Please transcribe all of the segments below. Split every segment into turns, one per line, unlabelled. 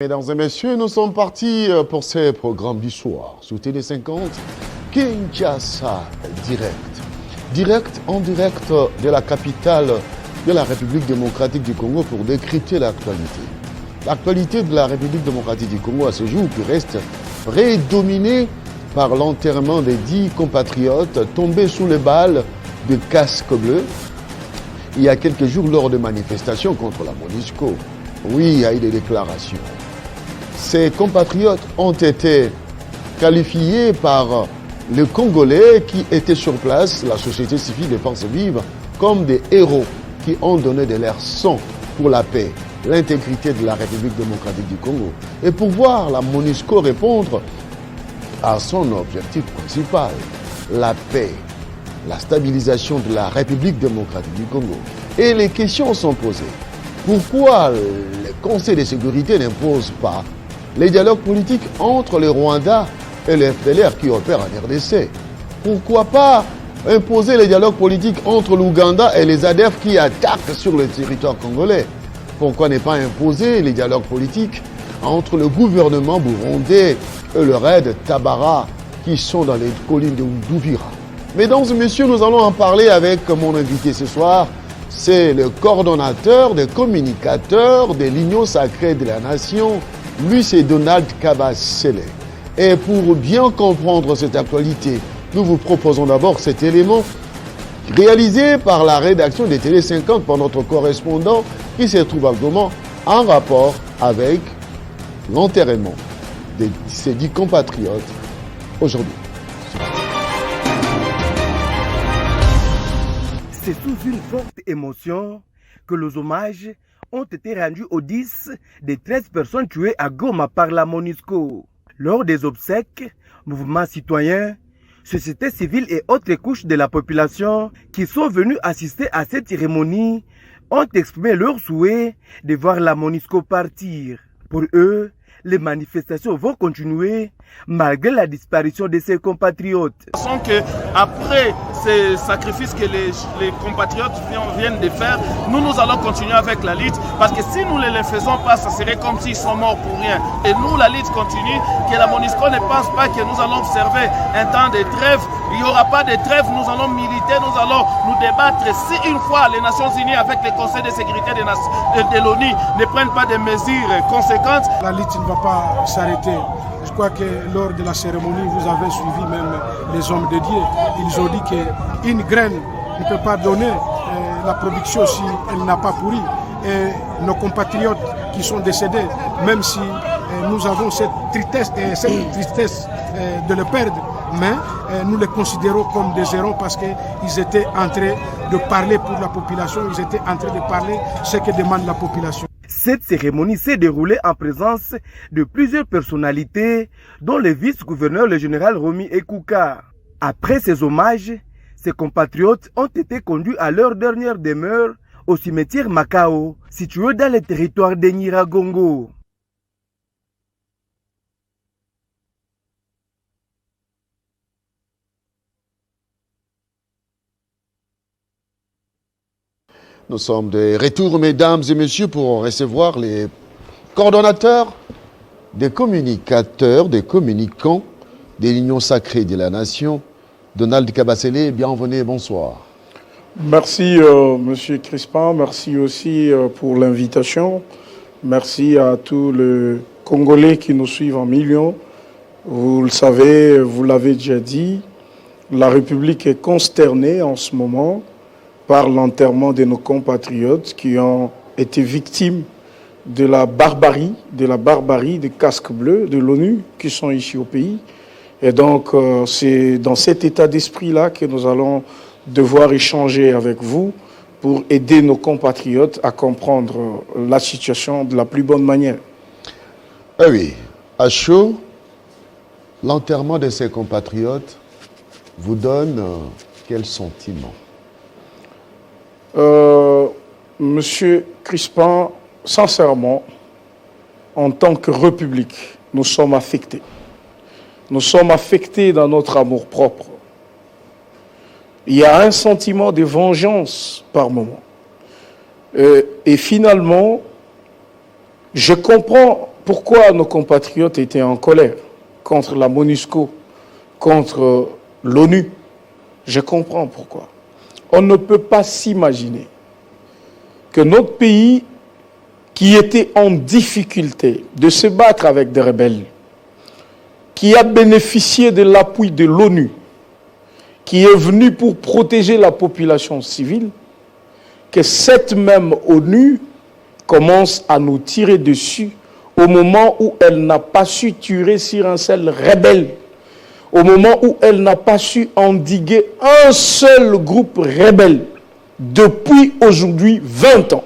Mesdames et messieurs, nous sommes partis pour ce programme du soir sur Télé50, Kinshasa Direct en direct de la capitale de la République démocratique du Congo pour décrypter l'actualité. L'actualité de la République démocratique du Congo à ce jour qui reste prédominée par l'enterrement des 10 compatriotes tombés sous les balles de casque bleu il y a quelques jours lors de manifestations contre la MONUSCO. Oui, il y a eu des déclarations. Ces compatriotes ont été qualifiés par les Congolais qui étaient sur place, la société civile des forces vives, comme des héros qui ont donné de leur sang pour la paix, l'intégrité de la République démocratique du Congo. Et pour voir la MONUSCO répondre à son objectif principal, la paix, la stabilisation de la République démocratique du Congo. Et les questions sont posées. Pourquoi le Conseil de sécurité n'impose pas les dialogues politiques entre le Rwanda et les FDLR qui opèrent en RDC? Pourquoi pas imposer les dialogues politiques entre l'Ouganda et les ADF qui attaquent sur le territoire congolais? Pourquoi ne pas imposer les dialogues politiques entre le gouvernement burundais et le raid Tabara qui sont dans les collines de Douvira? Mesdames et messieurs, nous allons en parler avec mon invité ce soir. C'est le coordonnateur des communicateurs de l'Union sacrée de la nation, lui c'est Donald Kabasele. Et pour bien comprendre cette actualité, nous vous proposons d'abord cet élément réalisé par la rédaction de Télé50 par notre correspondant qui se trouve actuellement en rapport avec l'enterrement de ces 10 compatriotes aujourd'hui.
C'est sous une forte émotion que les hommages ont été rendus aux 10 des 13 personnes tuées à Goma par la MONUSCO. Lors des obsèques, mouvements citoyens, sociétés civiles et autres couches de la population qui sont venus assister à cette cérémonie ont exprimé leur souhait de voir la MONUSCO partir. Pour eux, les manifestations vont continuer malgré la disparition de ses compatriotes.
Après ces sacrifices que les compatriotes viennent de faire, nous allons continuer avec la lutte parce que si nous ne les faisons pas, ça serait comme s'ils sont morts pour rien. Et nous, la lutte continue, que la MONUSCO ne pense pas que nous allons observer un temps de trêve. Il n'y aura pas de trêve, nous allons militer, nous allons nous débattre. Si une fois les Nations Unies avec le Conseil de sécurité de l'ONU ne prennent pas des mesures conséquentes,
la lutte ne va pas s'arrêter. Je crois que lors de la cérémonie, vous avez suivi même les hommes de Dieu. Ils ont dit qu'une graine ne peut pas donner la production si elle n'a pas pourri. Et nos compatriotes qui sont décédés, même si nous avons cette tristesse de le perdre, mais nous les considérons comme des héros parce qu'ils étaient en train de parler pour la population, ils étaient en train de parler ce que demande la population.
Cette cérémonie s'est déroulée en présence de plusieurs personnalités, dont le vice-gouverneur, le général Romy Ekouka. Après ces hommages, ses compatriotes ont été conduits à leur dernière demeure au cimetière Makao, situé dans le territoire de Nyiragongo.
Nous sommes de retour, mesdames et messieurs, pour recevoir les coordonnateurs des communicateurs, des communicants de l'Union sacrée de la nation. Donald Kabasele, bienvenue, bonsoir.
Merci, Monsieur Crispin. Merci aussi pour l'invitation. Merci à tous les Congolais qui nous suivent en millions. Vous le savez, vous l'avez déjà dit, la République est consternée en ce moment par l'enterrement de nos compatriotes qui ont été victimes de la barbarie des casques bleus de l'ONU qui sont ici au pays. Et donc, c'est dans cet état d'esprit-là que nous allons devoir échanger avec vous pour aider nos compatriotes à comprendre la situation de la plus bonne manière.
Eh oui, à chaud, l'enterrement de ces compatriotes vous donne quel sentiment?
Monsieur Crispin, sincèrement, en tant que République, nous sommes affectés. Nous sommes affectés dans notre amour-propre. Il y a un sentiment de vengeance par moment. Et finalement, je comprends pourquoi nos compatriotes étaient en colère contre la MONUSCO, contre l'ONU. Je comprends pourquoi. On ne peut pas s'imaginer que notre pays, qui était en difficulté de se battre avec des rebelles, qui a bénéficié de l'appui de l'ONU, qui est venu pour protéger la population civile, que cette même ONU commence à nous tirer dessus au moment où elle n'a pas su tirer sur un seul rebelle, au moment où elle n'a pas su endiguer un seul groupe rebelle depuis aujourd'hui 20 ans.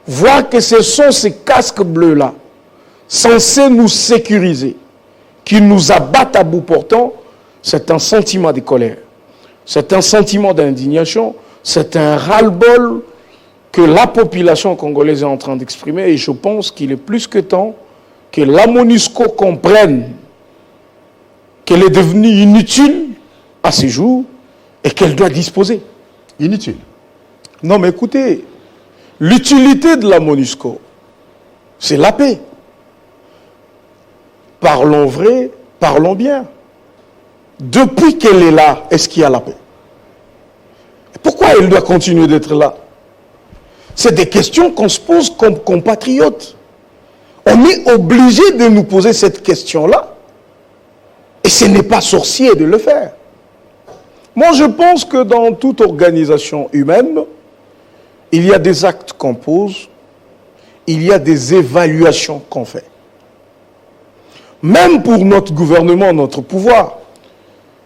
Voir que ce sont ces casques bleus-là, censés nous sécuriser, qui nous abattent à bout portant, c'est un sentiment de colère, c'est un sentiment d'indignation, c'est un ras-le-bol que la population congolaise est en train d'exprimer, et je pense qu'il est plus que temps que la MONUSCO comprenne qu'elle est devenue inutile à ce jour et qu'elle doit disposer.
Inutile.
Non mais écoutez, l'utilité de la MONUSCO, c'est la paix. Parlons vrai, parlons bien. Depuis qu'elle est là, est-ce qu'il y a la paix? Pourquoi elle doit continuer d'être là? C'est des questions qu'on se pose comme compatriotes. On est obligé de nous poser cette question-là. Et ce n'est pas sorcier de le faire. Moi, je pense que dans toute organisation humaine, il y a des actes qu'on pose, il y a des évaluations qu'on fait. Même pour notre gouvernement, notre pouvoir,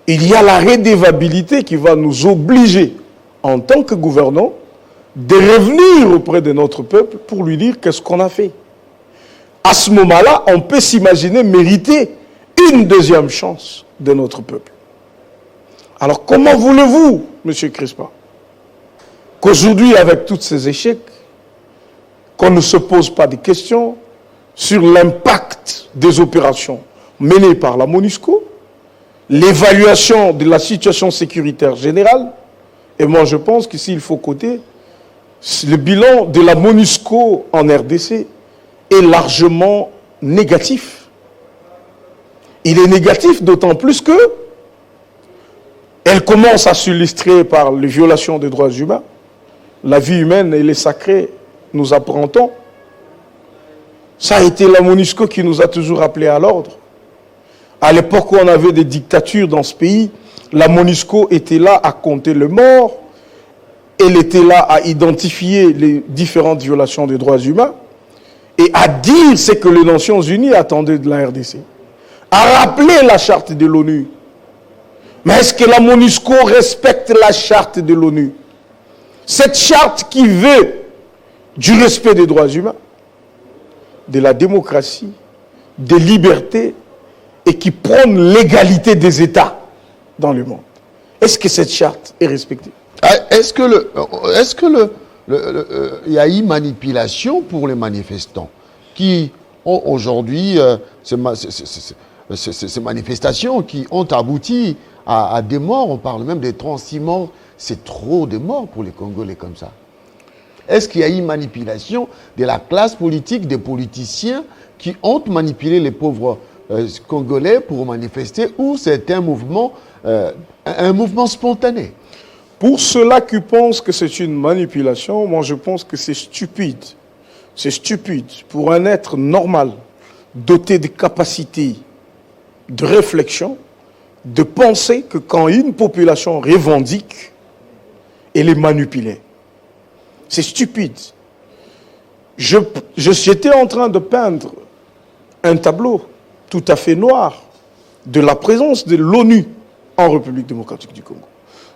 il y a la redevabilité qui va nous obliger, en tant que gouvernants, de revenir auprès de notre peuple pour lui dire qu'est-ce qu'on a fait. À ce moment-là, on peut s'imaginer mériter une deuxième chance de notre peuple. Alors comment voulez-vous, M. Crispin, qu'aujourd'hui, avec tous ces échecs, qu'on ne se pose pas de questions sur l'impact des opérations menées par la MONUSCO, l'évaluation de la situation sécuritaire générale, et moi je pense qu'ici il faut coter, le bilan de la MONUSCO en RDC est largement négatif. Il est négatif d'autant plus que elle commence à s'illustrer par les violations des droits humains. La vie humaine, elle est sacrée, nous apprend-on. Ça a été la MONUSCO qui nous a toujours appelés à l'ordre. À l'époque où on avait des dictatures dans ce pays, la MONUSCO était là à compter les morts, elle était là à identifier les différentes violations des droits humains et à dire ce que les Nations Unies attendaient de la RDC, à rappeler la charte de l'ONU. Mais est-ce que la MONUSCO respecte la charte de l'ONU? Cette charte qui veut du respect des droits humains, de la démocratie, des libertés et qui prône l'égalité des États dans le monde. Est-ce que cette charte est respectée?
Est-ce que il y a eu manipulation pour les manifestants qui ont aujourd'hui ces manifestations qui ont abouti à des morts? On parle même des 36 morts. C'est trop de morts pour les Congolais comme ça. Est-ce qu'il y a eu manipulation de la classe politique, des politiciens qui ont manipulé les pauvres Congolais pour manifester, ou c'est un mouvement spontané?
Pour ceux-là qui pensent que c'est une manipulation, moi je pense que c'est stupide. C'est stupide pour un être normal, doté de capacités de réflexion, de penser que quand une population revendique, elle est manipulée. C'est stupide. J'étais en train de peindre un tableau tout à fait noir de la présence de l'ONU en République démocratique du Congo.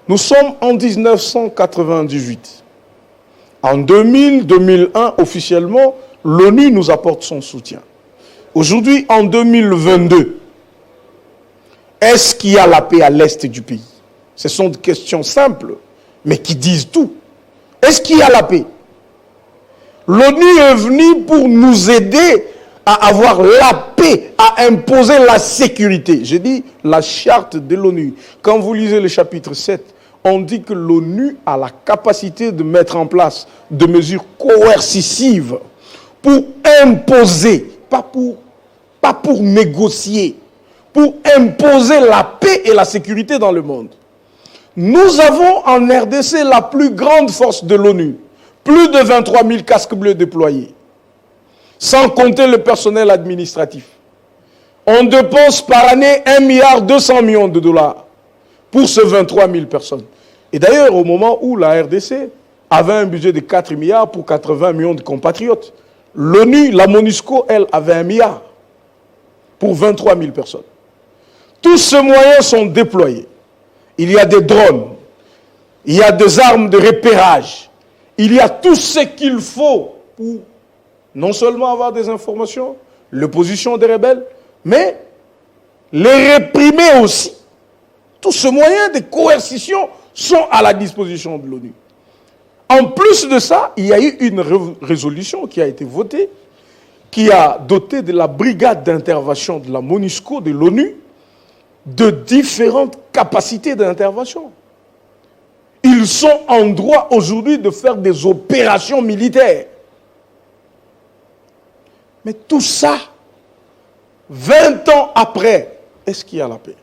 Nous sommes en 1998. En 2000-2001, officiellement, l'ONU nous apporte son soutien. Aujourd'hui, en 2022, est-ce qu'il y a la paix à l'est du pays? Ce sont des questions simples, mais qui disent tout. Est-ce qu'il y a la paix? L'ONU est venue pour nous aider à avoir la paix, à imposer la sécurité. J'ai dit la charte de l'ONU. Quand vous lisez le chapitre 7, on dit que l'ONU a la capacité de mettre en place des mesures coercitives pour imposer pas pour négocier, pour imposer la paix et la sécurité dans le monde. Nous avons en RDC la plus grande force de l'ONU, plus de 23 000 casques bleus déployés, sans compter le personnel administratif. On dépense par année 1,2 milliard de dollars pour ces 23 000 personnes. Et d'ailleurs, au moment où la RDC avait un budget de 4 milliards pour 80 millions de compatriotes, l'ONU, la MONUSCO, elle, avait 1 milliard pour 23 000 personnes. Tous ces moyens sont déployés. Il y a des drones, il y a des armes de repérage, il y a tout ce qu'il faut pour non seulement avoir des informations, l'opposition des rebelles, mais les réprimer aussi. Tous ces moyens de coercition sont à la disposition de l'ONU. En plus de ça, il y a eu une résolution qui a été votée, qui a doté de la brigade d'intervention de la MONUSCO, de l'ONU, de différentes capacités d'intervention. Ils sont en droit aujourd'hui de faire des opérations militaires. Mais tout ça, 20 ans après, est-ce qu'il y a la paix?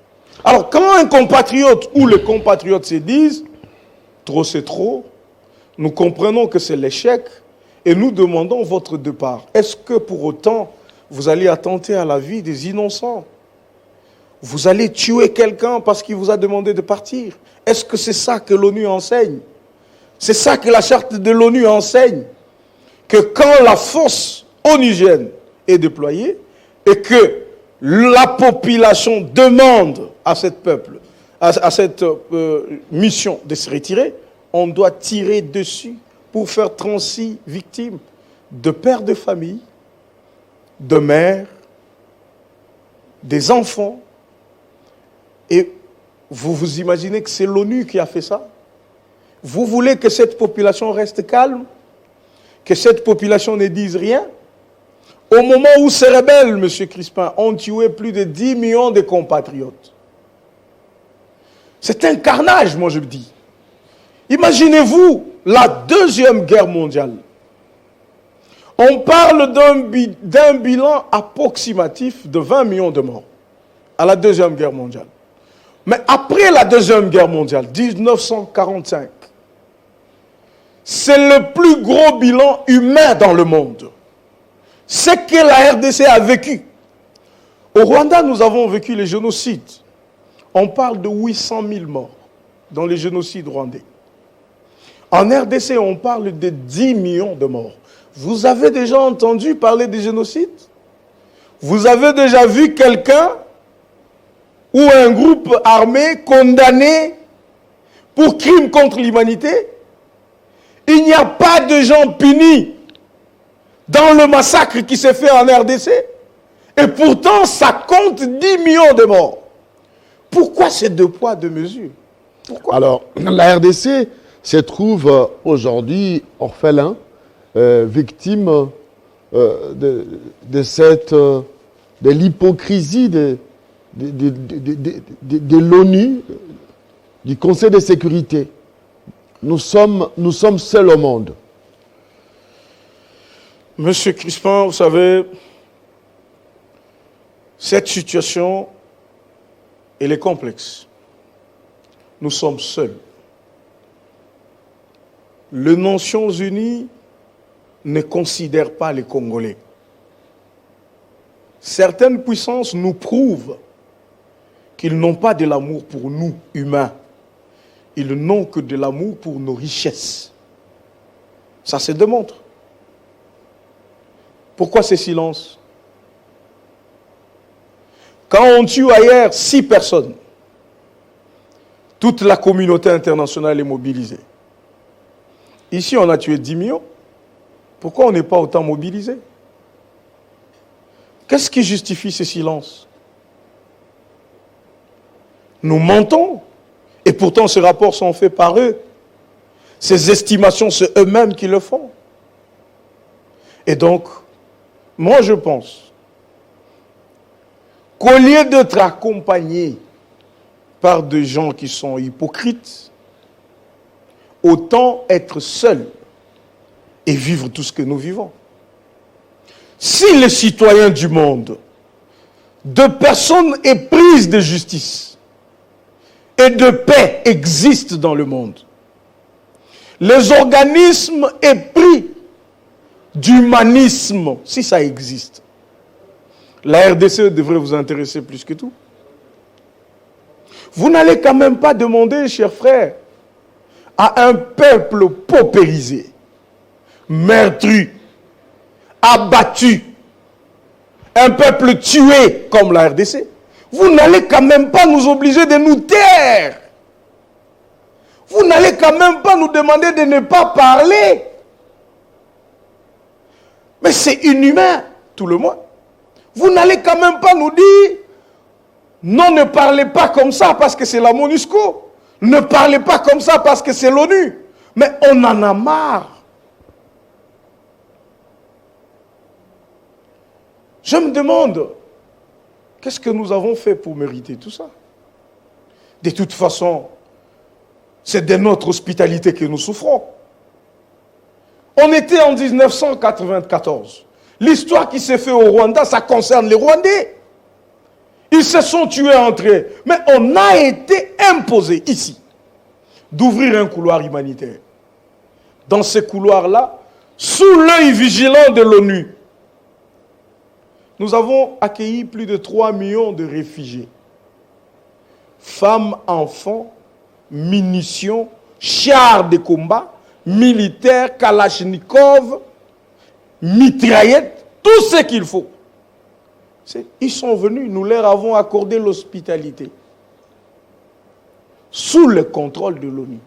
Alors, quand un compatriote ou les compatriotes se disent « trop c'est trop », nous comprenons que c'est l'échec et nous demandons votre départ. Est-ce que pour autant, vous allez attenter à la vie des innocents? Vous allez tuer quelqu'un parce qu'il vous a demandé de partir? Est-ce que c'est ça que l'ONU enseigne? C'est ça que la charte de l'ONU enseigne? Que quand la force onusienne est déployée et que la population demande à cette peuple, à cette mission de se retirer, on doit tirer dessus pour faire 36 victimes de pères de famille, de mères, des enfants. Et vous vous imaginez que c'est l'ONU qui a fait ça? Vous voulez que cette population reste calme? Que cette population ne dise rien? Au moment où ces rebelles, M. Crispin, ont tué plus de 10 millions de compatriotes. C'est un carnage, moi je me dis. Imaginez-vous la Deuxième Guerre mondiale. On parle d'un bilan approximatif de 20 millions de morts à la Deuxième Guerre mondiale. Mais après la Deuxième Guerre mondiale, 1945, c'est le plus gros bilan humain dans le monde. Ce que la RDC a vécu. Au Rwanda, nous avons vécu les génocides. On parle de 800 000 morts dans les génocides rwandais. En RDC, on parle de 10 millions de morts. Vous avez déjà entendu parler des génocides? Vous avez déjà vu quelqu'un ou un groupe armé condamné pour crime contre l'humanité? Il n'y a pas de gens punis dans le massacre qui s'est fait en RDC. Et pourtant, ça compte 10 millions de morts. Pourquoi ces deux poids, deux mesures? Pourquoi?
Alors, la RDC se trouve aujourd'hui orphelin, victime de l'hypocrisie de l'ONU, du Conseil de sécurité. Nous sommes seuls au monde.
Monsieur Crispin, vous savez, cette situation, elle est complexe. Nous sommes seuls. Les Nations Unies ne considèrent pas les Congolais. Certaines puissances nous prouvent qu'ils n'ont pas de l'amour pour nous, humains. Ils n'ont que de l'amour pour nos richesses. Ça se démontre. Pourquoi ce silence? Quand on tue ailleurs 6 personnes, toute la communauté internationale est mobilisée. Ici, on a tué 10 millions. Pourquoi on n'est pas autant mobilisé? Qu'est-ce qui justifie ce silence? Nous mentons. Et pourtant, ces rapports sont faits par eux. Ces estimations, c'est eux-mêmes qui le font. Et donc, moi je pense qu'au lieu d'être accompagné par des gens qui sont hypocrites, autant être seul et vivre tout ce que nous vivons. si les citoyens du monde, de personnes éprises de justice et de paix existent dans le monde, les organismes épris d'humanisme, si ça existe, la RDC devrait vous intéresser plus que tout. Vous n'allez quand même pas demander, chers frères, à un peuple paupérisé, meurtri, abattu, un peuple tué comme la RDC, vous n'allez quand même pas nous obliger de nous taire. Vous n'allez quand même pas nous demander de ne pas parler. Mais c'est inhumain, tout le monde. Vous n'allez quand même pas nous dire non, ne parlez pas comme ça parce que c'est la MONUSCO. Ne parlez pas comme ça parce que c'est l'ONU. Mais on en a marre. Je me demande, qu'est-ce que nous avons fait pour mériter tout ça? De toute façon, c'est de notre hospitalité que nous souffrons. On était en 1994. L'histoire qui s'est faite au Rwanda, ça concerne les Rwandais. Ils se sont tués entre eux. Mais on a été imposé ici d'ouvrir un couloir humanitaire. Dans ce couloir-là, sous l'œil vigilant de l'ONU, nous avons accueilli plus de 3 millions de réfugiés. Femmes, enfants, munitions, chars de combat, militaires, kalachnikov, mitraillettes, tout ce qu'il faut. Ils sont venus, nous leur avons accordé l'hospitalité. Sous le contrôle de l'ONU.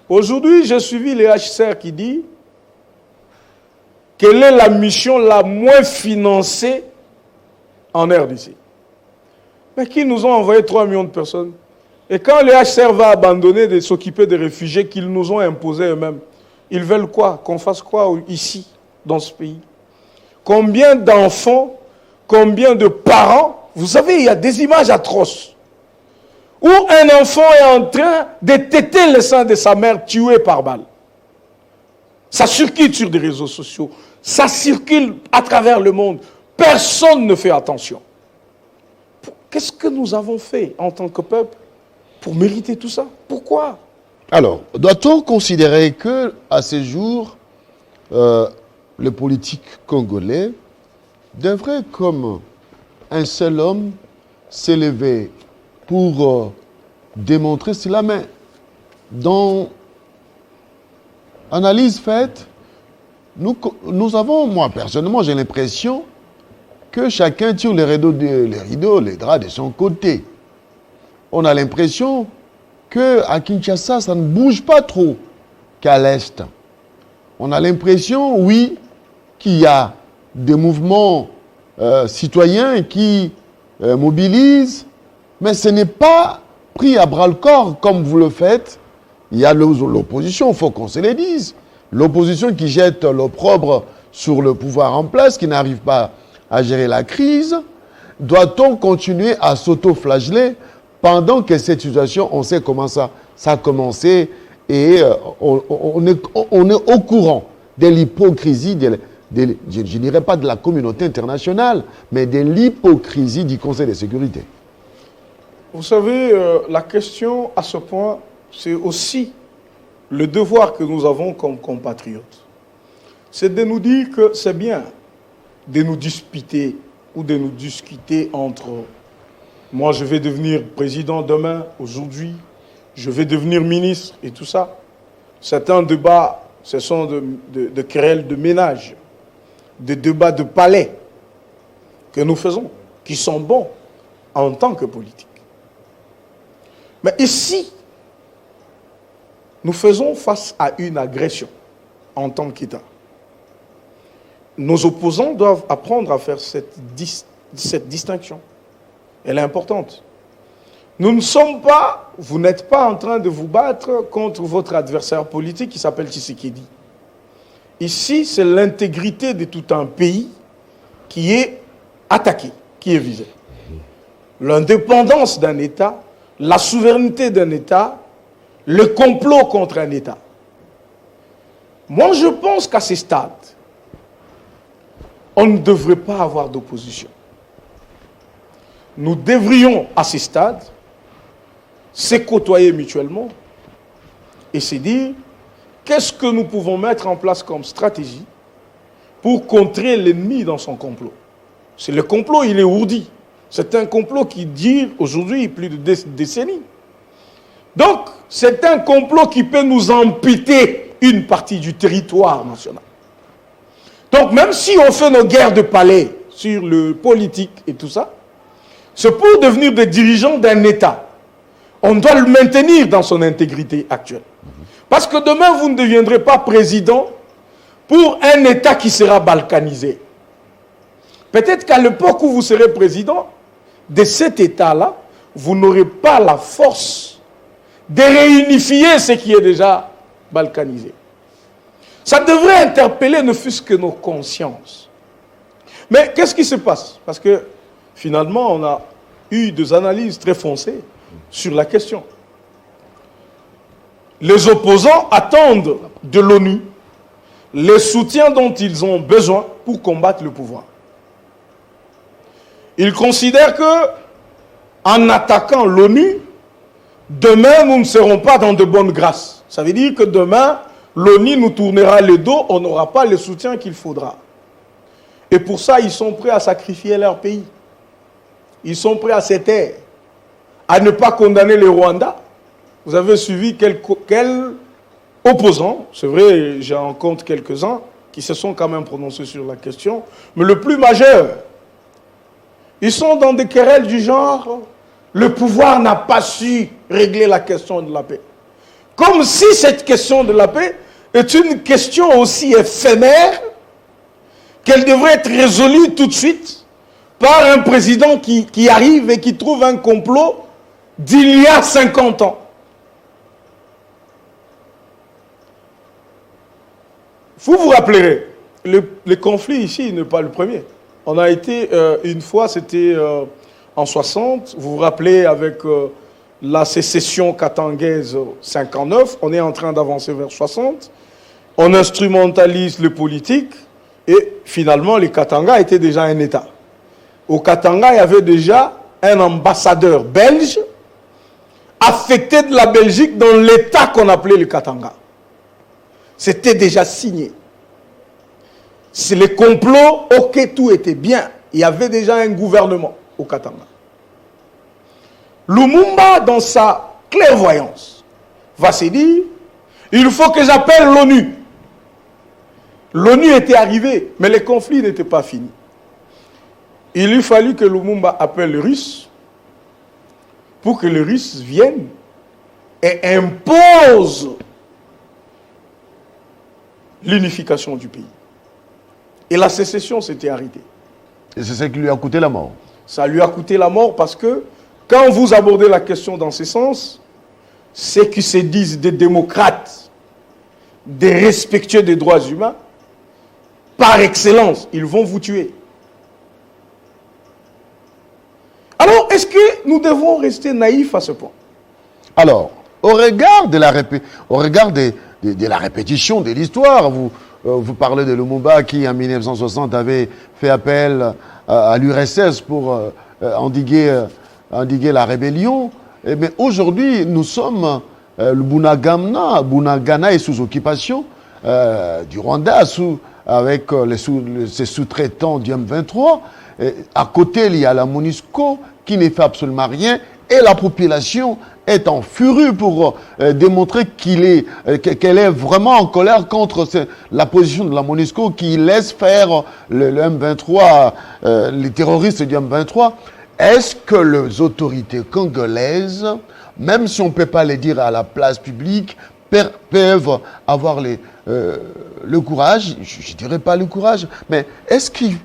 Aujourd'hui, j'ai suivi les HCR qui dit quelle est la mission la moins financée en RDC. Mais qui nous ont envoyé 3 millions de personnes. Et quand les HCR va abandonner de s'occuper des réfugiés qu'ils nous ont imposés eux-mêmes, ils veulent quoi? Qu'on fasse quoi ici, dans ce pays? Combien d'enfants, combien de parents? Vous savez, il y a des images atroces où un enfant est en train de téter le sein de sa mère tuée par balle. Ça circule sur des réseaux sociaux. Ça circule à travers le monde. Personne ne fait attention. Qu'est-ce que nous avons fait en tant que peuple pour mériter tout ça? Pourquoi?
Alors, doit-on considérer que, à ce jour, le politique congolais devrait, comme un seul homme, s'élever pour démontrer cela? Mais dans l'analyse faite, nous avons, moi personnellement, j'ai l'impression que chacun tire les rideaux, les draps de son côté. On a l'impression qu'à Kinshasa, ça ne bouge pas trop qu'à l'Est. On a l'impression, oui, qu'il y a des mouvements citoyens qui mobilisent, mais ce n'est pas pris à bras-le-corps comme vous le faites. Il y a l'opposition, il faut qu'on se le dise. L'opposition qui jette l'opprobre sur le pouvoir en place, qui n'arrive pas à gérer la crise. Doit-on continuer à s'auto-flageller pendant que cette situation, on sait comment ça a commencé et on est au courant de l'hypocrisie, je ne dirais pas de la communauté internationale, mais de l'hypocrisie du Conseil de sécurité?
Vous savez, la question à ce point, c'est aussi le devoir que nous avons comme compatriotes. C'est de nous dire que c'est bien de nous disputer ou de nous discuter entre moi je vais devenir président demain, aujourd'hui, je vais devenir ministre et tout ça. Certains débats, ce sont de querelles de ménage, des débats de palais que nous faisons, qui sont bons en tant que politique. Mais ici, nous faisons face à une agression en tant qu'État. Nos opposants doivent apprendre à faire cette distinction. Elle est importante. Nous ne sommes pas, vous n'êtes pas en train de vous battre contre votre adversaire politique qui s'appelle Tshisekedi. Ici, c'est l'intégrité de tout un pays qui est attaqué, qui est visé. L'indépendance d'un État, la souveraineté d'un État, le complot contre un État. Moi, je pense qu'à ce stade, on ne devrait pas avoir d'opposition. Nous devrions, à ce stade, se côtoyer mutuellement et se dire qu'est-ce que nous pouvons mettre en place comme stratégie pour contrer l'ennemi dans son complot. C'est le complot, il est ourdi. C'est un complot qui dure aujourd'hui plus de décennies. Donc, c'est un complot qui peut nous amputer une partie du territoire national. Donc, même si on fait nos guerres de palais sur le politique et tout ça, c'est pour devenir des dirigeants d'un État. On doit le maintenir dans son intégrité actuelle. Parce que demain, vous ne deviendrez pas président pour un État qui sera balkanisé. Peut-être qu'à l'époque où vous serez président de cet État-là, vous n'aurez pas la force de réunifier ce qui est déjà balkanisé. Ça devrait interpeller ne fût-ce que nos consciences. Mais qu'est-ce qui se passe? Parce que finalement, on a eu des analyses très foncées sur la question. Les opposants attendent de l'ONU les soutiens dont ils ont besoin pour combattre le pouvoir. Ils considèrent que, en attaquant l'ONU, demain, nous ne serons pas dans de bonnes grâces. Ça veut dire que demain, l'ONU nous tournera le dos, on n'aura pas le soutien qu'il faudra. Et pour ça, ils sont prêts à sacrifier leur pays. Ils sont prêts à se taire, à ne pas condamner le Rwanda. Vous avez suivi quel opposants, c'est vrai, j'ai en compte quelques-uns, qui se sont quand même prononcés sur la question, mais le plus majeur, ils sont dans des querelles du genre, le pouvoir n'a pas su régler la question de la paix. Comme si cette question de la paix est une question aussi éphémère qu'elle devrait être résolue tout de suite par un président qui arrive et qui trouve un complot d'il y a 50 ans. Vous vous rappellerez, le conflit ici n'est pas le premier. On a été, une fois, c'était en 60, vous vous rappelez, avec la sécession katangaise 59, on est en train d'avancer vers 60, on instrumentalise le politique, et finalement, les Katanga étaient déjà un État. Au Katanga, il y avait déjà un ambassadeur belge affecté de la Belgique dans l'État qu'on appelait le Katanga. C'était déjà signé. C'est le complot, ok, tout était bien. Il y avait déjà un gouvernement au Katanga. Lumumba, dans sa clairvoyance, va se dire, il faut que j'appelle l'ONU. L'ONU était arrivée, mais le conflit n'était pas fini. Il lui fallut que Lumumba appelle les Russes pour que les Russes viennent et imposent l'unification du pays. Et la sécession s'était arrêtée.
Et c'est ça qui lui a coûté la mort.
Ça lui a coûté la mort parce que quand vous abordez la question dans ce sens, ceux qui se disent des démocrates, des respectueux des droits humains, par excellence, ils vont vous tuer. Alors, est-ce que nous devons rester naïfs à ce point?
Alors, au regard de la répétition de l'histoire, vous parlez de Lumumba qui, en 1960, avait fait appel à l'URSS pour endiguer la rébellion. Mais aujourd'hui, nous sommes, le Bunagana est sous occupation du Rwanda, avec ses sous-traitants du M23. À côté, il y a la MONUSCO qui ne fait absolument rien et la population est en furie pour démontrer qu'elle est vraiment en colère contre la position de la MONUSCO qui laisse faire le M23, les terroristes du M23. Est-ce que les autorités congolaises, même si on ne peut pas les dire à la place publique, peuvent avoir le courage, je ne dirais pas le courage, mais est-ce qu'il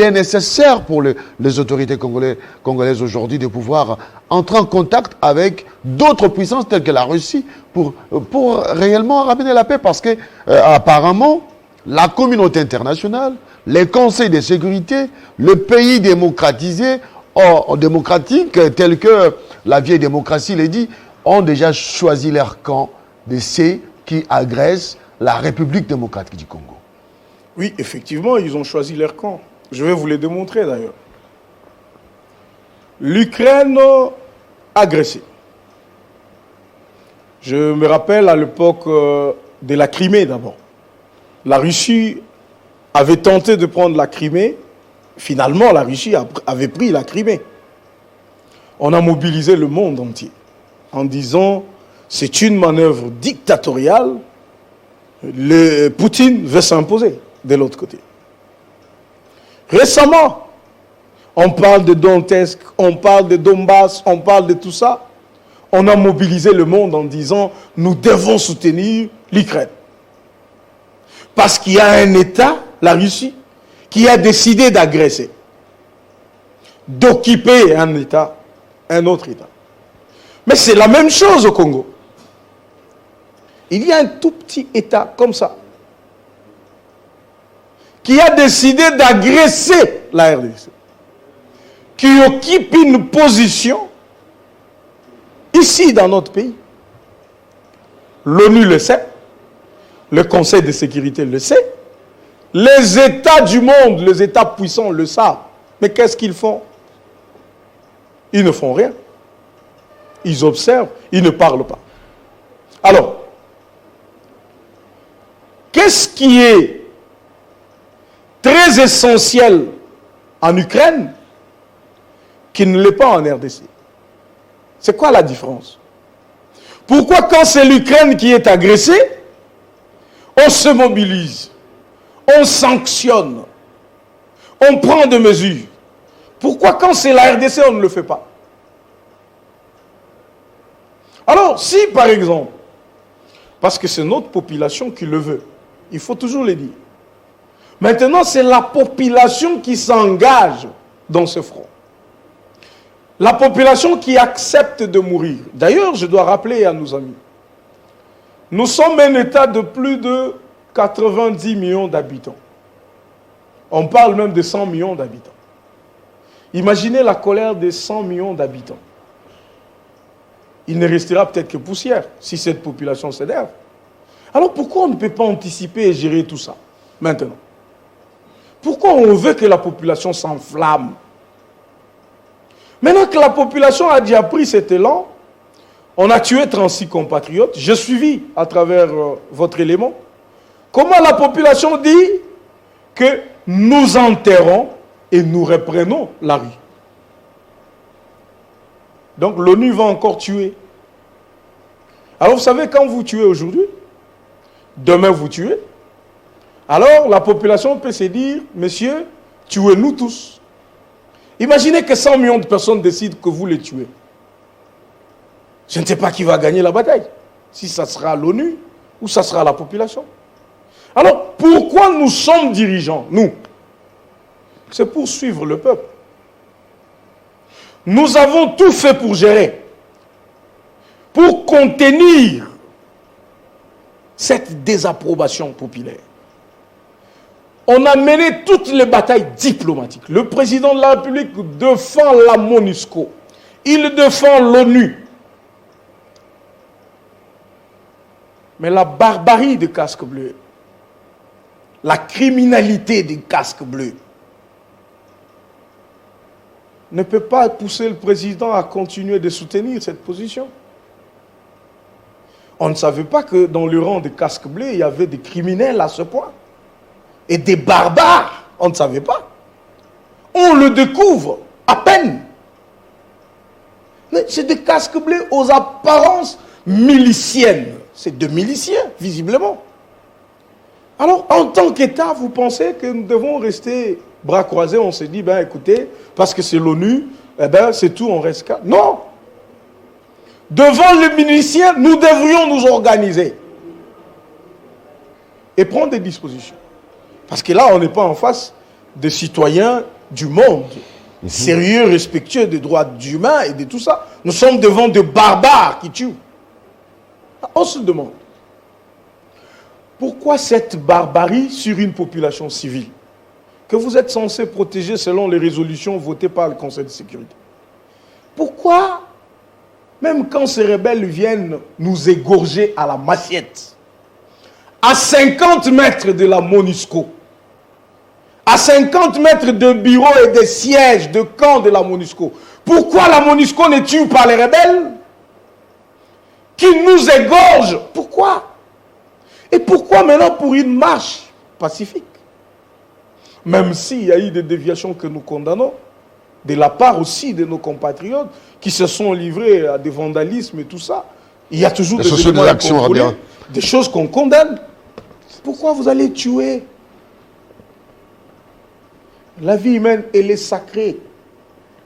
est nécessaire pour les autorités congolaises aujourd'hui de pouvoir entrer en contact avec d'autres puissances telles que la Russie pour réellement ramener la paix? Parce que apparemment, la communauté internationale, les conseils de sécurité, le pays démocratisé, démocratique, tel que la vieille démocratie l'a dit, ont déjà choisi leur camp de ceux qui agressent la République démocratique du Congo.
Oui, effectivement, ils ont choisi leur camp. Je vais vous les démontrer d'ailleurs. L'Ukraine agressée. Je me rappelle à l'époque de la Crimée d'abord. La Russie avait tenté de prendre la Crimée. Finalement, la Russie avait pris la Crimée. On a mobilisé le monde entier en disant c'est une manœuvre dictatoriale. Poutine veut s'imposer de l'autre côté. Récemment, on parle de Donetsk, on parle de Donbass, on parle de tout ça. On a mobilisé le monde en disant nous devons soutenir l'Ukraine. Parce qu'il y a un État, la Russie, qui a décidé d'agresser, d'occuper un État, un autre État. Mais c'est la même chose au Congo. Il y a un tout petit État comme ça qui a décidé d'agresser la RDC, qui occupe une position ici dans notre pays. L'ONU le sait, le Conseil de sécurité le sait, les États du monde, les États puissants le savent. Mais qu'est-ce qu'ils font? Ils ne font rien. Ils observent, ils ne parlent pas. Alors, qu'est-ce qui est très essentiel en Ukraine qui ne l'est pas en RDC? C'est quoi la différence? Pourquoi quand c'est l'Ukraine qui est agressée, on se mobilise, on sanctionne, on prend des mesures? Pourquoi quand c'est la RDC, on ne le fait pas? Alors, si par exemple, parce que c'est notre population qui le veut, il faut toujours le dire. Maintenant, c'est la population qui s'engage dans ce front. La population qui accepte de mourir. D'ailleurs, je dois rappeler à nos amis, nous sommes un État de plus de 90 millions d'habitants. On parle même de 100 millions d'habitants. Imaginez la colère des 100 millions d'habitants. Il ne restera peut-être que poussière si cette population s'énerve. Alors pourquoi on ne peut pas anticiper et gérer tout ça maintenant? Pourquoi on veut que la population s'enflamme? Maintenant que la population a déjà pris cet élan, on a tué 36 compatriotes. J'ai suivi à travers votre élément comment la population dit que nous enterrons et nous reprenons la rue. Donc l'ONU va encore tuer. Alors vous savez, quand vous tuez aujourd'hui, demain vous tuez, alors la population peut se dire, monsieur, tuez-nous tous. Imaginez que 100 millions de personnes décident que vous les tuez. Je ne sais pas qui va gagner la bataille. Si ça sera l'ONU ou ça sera la population. Alors pourquoi nous sommes dirigeants, nous? C'est pour suivre le peuple. Nous avons tout fait pour gérer, pour contenir cette désapprobation populaire. On a mené toutes les batailles diplomatiques. Le président de la République défend la MONUSCO. Il défend l'ONU. Mais la barbarie des casques bleus, la criminalité des casques bleus, ne peut pas pousser le président à continuer de soutenir cette position. On ne savait pas que dans le rang des casques bleus, il y avait des criminels à ce point. Et des barbares, on ne savait pas. On le découvre à peine. Mais c'est des casques bleus aux apparences miliciennes. C'est de miliciens, visiblement. Alors, en tant qu'État, vous pensez que nous devons rester bras croisés? On s'est dit, ben écoutez, parce que c'est l'ONU, eh ben c'est tout, on reste calme. Non! Devant les miliciens, nous devrions nous organiser et prendre des dispositions. Parce que là, on n'est pas en face des citoyens du monde, sérieux, respectueux des droits humains et de tout ça. Nous sommes devant des barbares qui tuent. On se demande, pourquoi cette barbarie sur une population civile que vous êtes censé protéger selon les résolutions votées par le Conseil de sécurité? Pourquoi, même quand ces rebelles viennent nous égorger à la massiette, à 50 mètres de la MONUSCO, à 50 mètres de bureaux et des sièges de camp de la MONUSCO. Pourquoi la MONUSCO ne tue pas les rebelles qui nous égorgent? Pourquoi? Et pourquoi maintenant pour une marche pacifique? Même s'il y a eu des déviations que nous condamnons, de la part aussi de nos compatriotes qui se sont livrés à des vandalismes et tout ça, il y a toujours des actions, des choses qu'on condamne. Pourquoi vous allez tuer? La vie humaine, elle est sacrée.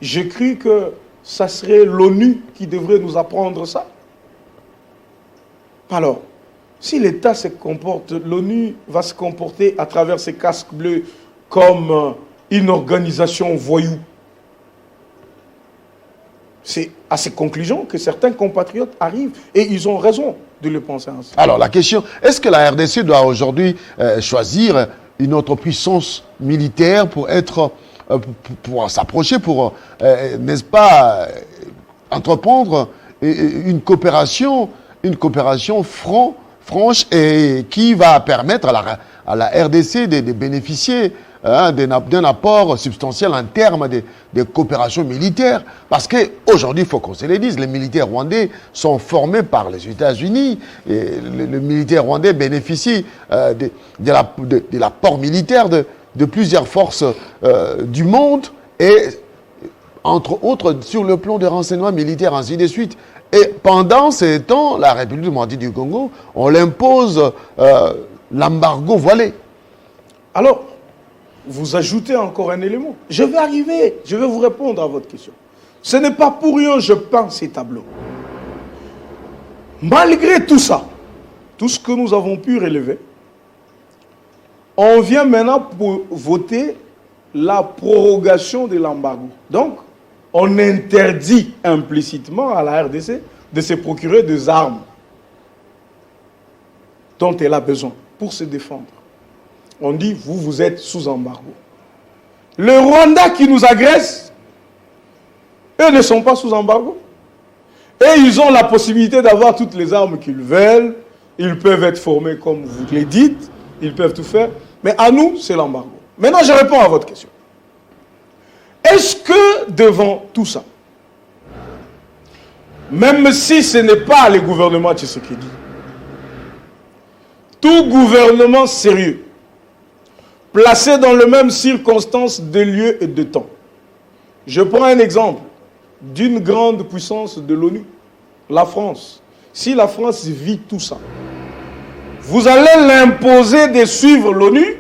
J'ai cru que ça serait l'ONU qui devrait nous apprendre ça. Alors, si l'État se comporte, l'ONU va se comporter à travers ses casques bleus comme une organisation voyou. C'est à ces conclusions que certains compatriotes arrivent et ils ont raison de le penser ainsi.
Alors la question, est-ce que la RDC doit aujourd'hui choisir une autre puissance militaire pour être, pour s'approcher, pour, n'est-ce pas, entreprendre une coopération franche et qui va permettre à la RDC de bénéficier d'un apport substantiel en termes de coopération militaire. Parce qu'aujourd'hui, il faut qu'on se le dise, les militaires rwandais sont formés par les États-Unis. Le militaire rwandais bénéficie de l'apport militaire de plusieurs forces du monde et, entre autres, sur le plan des renseignements militaires, ainsi de suite. Et pendant ces temps, la République démocratique du Congo, on l'impose l'embargo voilé.
Alors, vous ajoutez encore un élément. Je vais arriver, je vais vous répondre à votre question. Ce n'est pas pour rien que je peins ces tableaux. Malgré tout ça, tout ce que nous avons pu relever, on vient maintenant pour voter la prorogation de l'embargo. Donc, on interdit implicitement à la RDC de se procurer des armes dont elle a besoin pour se défendre. On dit, vous êtes sous embargo. Le Rwanda qui nous agresse, eux ne sont pas sous embargo. Et ils ont la possibilité d'avoir toutes les armes qu'ils veulent. Ils peuvent être formés comme vous le dites. Ils peuvent tout faire. Mais à nous, c'est l'embargo. Maintenant, je réponds à votre question. Est-ce que devant tout ça, même si ce n'est pas le gouvernement Tshisekedi, tout gouvernement sérieux, placé dans les mêmes circonstances de lieu et de temps. Je prends un exemple d'une grande puissance de l'ONU, la France. Si la France vit tout ça, vous allez l'imposer de suivre l'ONU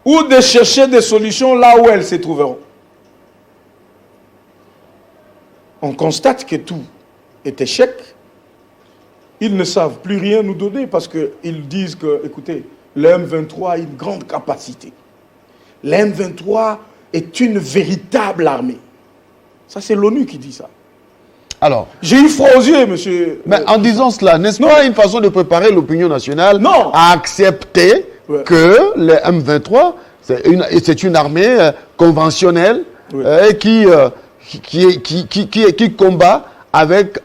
ou de chercher des solutions là où elles se trouveront. On constate que tout est échec. Ils ne savent plus rien nous donner parce qu'ils disent que, écoutez, le M23 a une grande capacité. Le M23 est une véritable armée. Ça, c'est l'ONU qui dit ça.
Alors,
j'ai eu froid aux yeux, monsieur.
Mais en disant cela, n'est-ce pas une façon de préparer l'opinion nationale à accepter que le M23, c'est une armée conventionnelle qui combat avec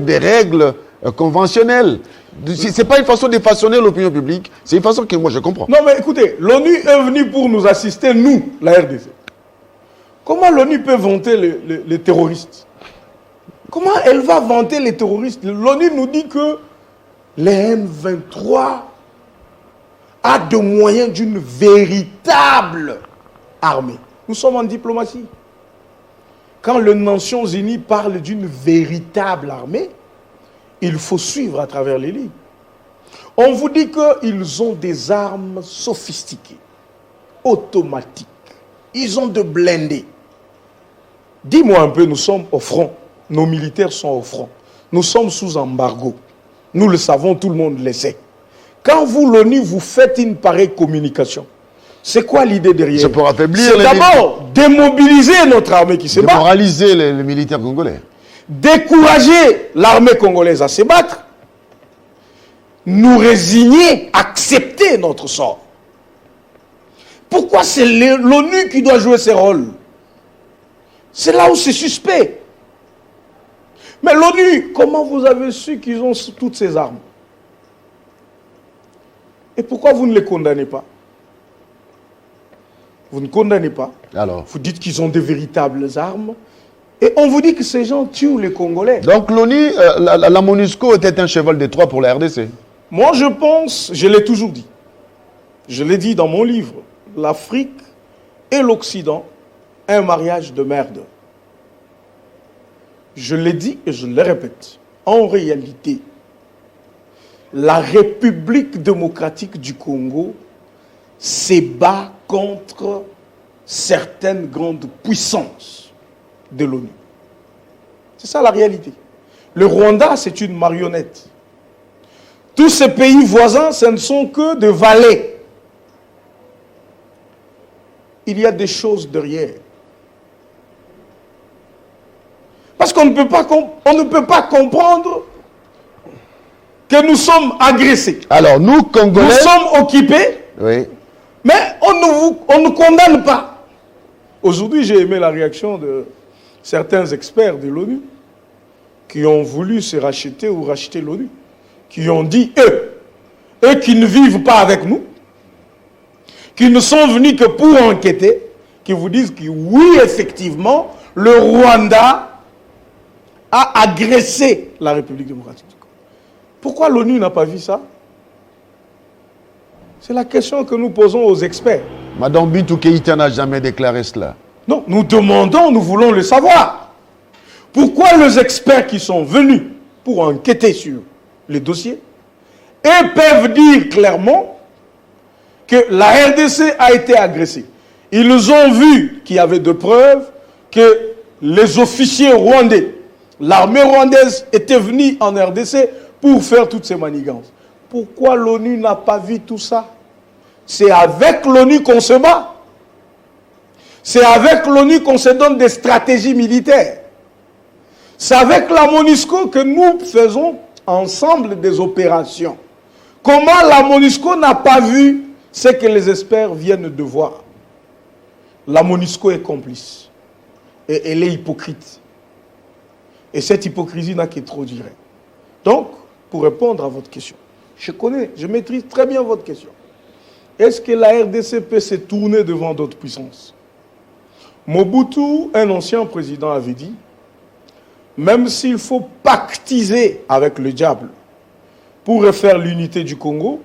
des règles conventionnelles. Ce n'est pas une façon de façonner l'opinion publique, c'est une façon que moi je comprends.
Non mais écoutez, l'ONU est venue pour nous assister, nous, la RDC. Comment l'ONU peut vanter les terroristes? Comment elle va vanter les terroristes? L'ONU nous dit que les M23 a de moyens d'une véritable armée. Nous sommes en diplomatie. Quand les Nations Unies parlent d'une véritable armée, il faut suivre à travers les lignes. On vous dit qu'ils ont des armes sophistiquées, automatiques. Ils ont de blindés. Dis-moi un peu, nous sommes au front. Nos militaires sont au front. Nous sommes sous embargo. Nous le savons, tout le monde le sait. Quand vous, l'ONU, vous faites une pareille communication, c'est quoi l'idée derrière?
C'est pour affaiblir.
C'est d'abord démobiliser notre armée qui se bat.
Démoraliser les militaires congolais.
Décourager l'armée congolaise à se battre. Nous résigner, accepter notre sort. Pourquoi c'est l'ONU qui doit jouer ce rôle? C'est là où c'est suspect. Mais l'ONU, comment vous avez su qu'ils ont toutes ces armes? Et pourquoi vous ne les condamnez pas? vous ne condamnez pas.
Alors.
Vous dites qu'ils ont de véritables armes. Et on vous dit que ces gens tuent les Congolais.
Donc l'ONU, la MONUSCO était un cheval de Troie pour la RDC.
Moi, je pense, je l'ai toujours dit. Je l'ai dit dans mon livre, l'Afrique et l'Occident, un mariage de merde. Je l'ai dit et je le répète. En réalité, la République démocratique du Congo se bat contre certaines grandes puissances de l'ONU. C'est ça la réalité. Le Rwanda, c'est une marionnette. Tous ces pays voisins, ce ne sont que des valets. Il y a des choses derrière. Parce qu'on ne peut pas comprendre que nous sommes agressés.
Alors nous, Congolais...
Nous sommes occupés,
oui.
mais on ne condamne pas. Aujourd'hui, j'ai aimé la réaction de certains experts de l'ONU qui ont voulu se racheter ou racheter l'ONU, qui ont dit, eux qui ne vivent pas avec nous, qui ne sont venus que pour enquêter, qui vous disent que oui, effectivement, le Rwanda a agressé la République démocratique du Congo. Pourquoi l'ONU n'a pas vu ça? C'est la question que nous posons aux experts.
Madame Bintou Keïta n'a jamais déclaré cela.
Non, nous demandons, nous voulons le savoir. Pourquoi les experts qui sont venus pour enquêter sur les dossiers et peuvent dire clairement que la RDC a été agressée. Ils ont vu qu'il y avait de preuves que les officiers rwandais, l'armée rwandaise était venue en RDC pour faire toutes ces manigances. Pourquoi l'ONU n'a pas vu tout ça? C'est avec l'ONU qu'on se bat. C'est avec l'ONU qu'on se donne des stratégies militaires. C'est avec la MONUSCO que nous faisons ensemble des opérations. Comment la MONUSCO n'a pas vu ce que les experts viennent de voir? La MONUSCO est complice. Et elle est hypocrite. Et cette hypocrisie n'a que trop duré. Donc, pour répondre à votre question, je maîtrise très bien votre question. Est-ce que la RDC peut se tourner devant d'autres puissances? Mobutu, un ancien président, avait dit, même s'il faut pactiser avec le diable pour refaire l'unité du Congo,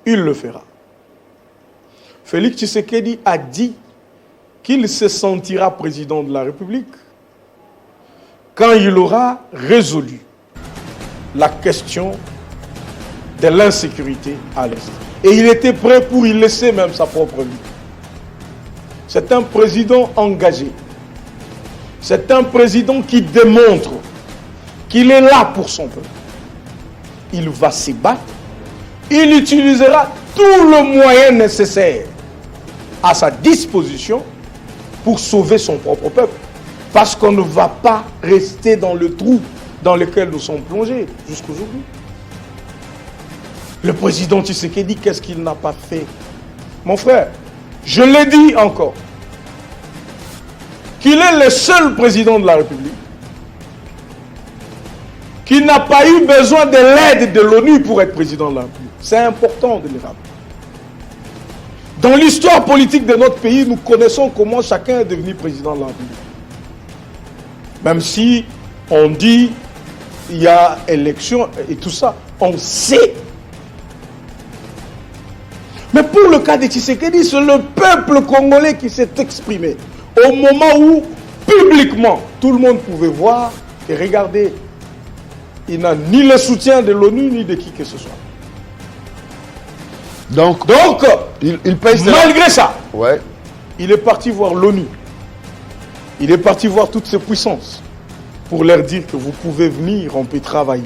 il le fera. Félix Tshisekedi a dit qu'il se sentira président de la République quand il aura résolu la question de l'insécurité à l'Est. Et il était prêt pour y laisser même sa propre vie. C'est un président engagé. C'est un président qui démontre qu'il est là pour son peuple. Il va se battre. Il utilisera tout le moyen nécessaire à sa disposition pour sauver son propre peuple. Parce qu'on ne va pas rester dans le trou dans lequel nous sommes plongés jusqu'aujourd'hui. Le président Tshisekedi, qu'est-ce qu'il n'a pas fait? Mon frère, je l'ai dit encore, qu'il est le seul président de la République qui n'a pas eu besoin de l'aide de l'ONU pour être président de la République. C'est important de le rappeler. Dans l'histoire politique de notre pays, nous connaissons comment chacun est devenu président de la République. Même si on dit il y a élection et tout ça, on sait. Mais pour le cas de Tshisekedi, c'est le peuple congolais qui s'est exprimé. Au moment où, publiquement, tout le monde pouvait voir et regarder, il n'a ni le soutien de l'ONU, ni de qui que ce soit. Donc
il paye
malgré ça,
ouais.
Il est parti voir l'ONU. Il est parti voir toutes ces puissances pour leur dire que vous pouvez venir, on peut travailler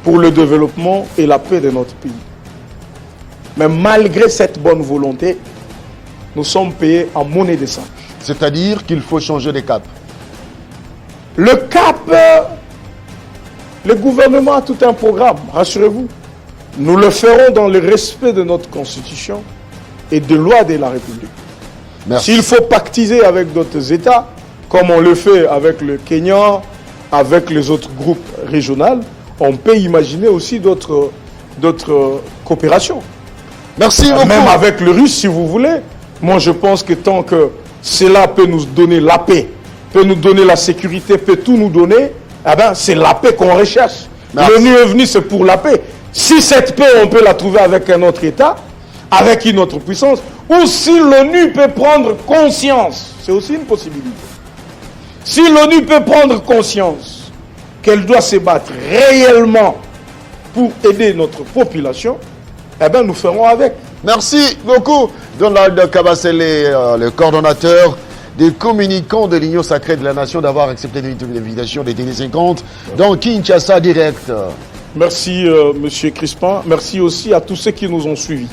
pour le développement et la paix de notre pays. Mais malgré cette bonne volonté, nous sommes payés en monnaie de change.
C'est-à-dire qu'il faut changer de cap.
Le cap, le gouvernement a tout un programme, rassurez-vous. Nous le ferons dans le respect de notre constitution et des lois de la République. S'il faut pactiser avec d'autres États, comme on le fait avec le Kenya, avec les autres groupes régionaux, on peut imaginer aussi d'autres coopérations.
Merci beaucoup.
Même avec le Russe, si vous voulez, Moi, je pense que tant que cela peut nous donner la paix, peut nous donner la sécurité, peut tout nous donner, eh ben, c'est la paix qu'on recherche. L'ONU est venu, c'est pour la paix. Si cette paix, on peut la trouver avec un autre État, avec une autre puissance, ou si l'ONU peut prendre conscience, c'est aussi une possibilité. Si l'ONU peut prendre conscience qu'elle doit se battre réellement pour aider notre population, eh bien, nous ferons avec.
Merci beaucoup, Donald Kabasele, le coordonnateur des communicants de l'Union sacrée de la Nation, d'avoir accepté l'invitation des Télé 50 dans Kinshasa Direct.
Merci, Monsieur Crispin. Merci aussi à tous ceux qui nous ont suivis.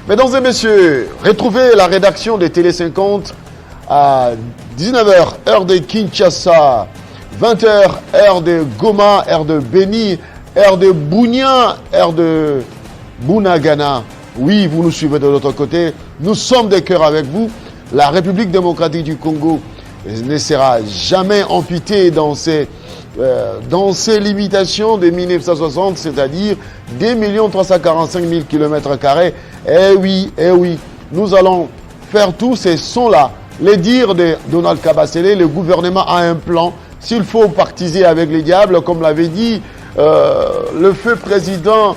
Mesdames et messieurs, retrouvez la rédaction des Télé 50 à 19h, heure de Kinshasa, 20h, heure de Goma, heure de Beni, heure de Bunia, heure de Bunagana. Oui, vous nous suivez de l'autre côté. Nous sommes de cœur avec vous. La République démocratique du Congo ne sera jamais amputée dans ses limitations de 1960, c'est-à-dire 2 345 000 km². Eh oui, nous allons faire tous ces sons-là. Les dires de Donald Kabasele, le gouvernement a un plan. S'il faut partiser avec les diables, comme l'avait dit le feu président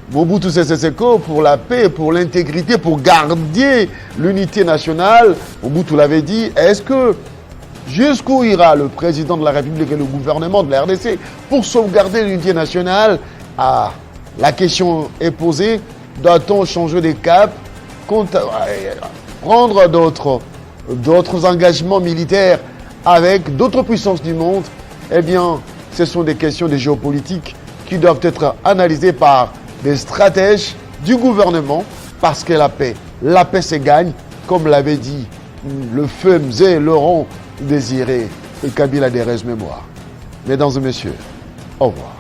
Mobutu Sese Seko, pour la paix, pour l'intégrité, pour garder l'unité nationale, Mobutu l'avait dit, est-ce que jusqu'où ira le président de la République et le gouvernement de la RDC pour sauvegarder l'unité nationale? La question est posée, doit-on changer de cap, prendre d'autres engagements militaires avec d'autres puissances du monde? Eh bien, ce sont des questions de géopolitique qui doivent être analysées par des stratèges du gouvernement, parce que la paix se gagne, comme l'avait dit le feu Mzé Laurent Désiré et Kabila Derez Mémoire. Mesdames et messieurs, au revoir.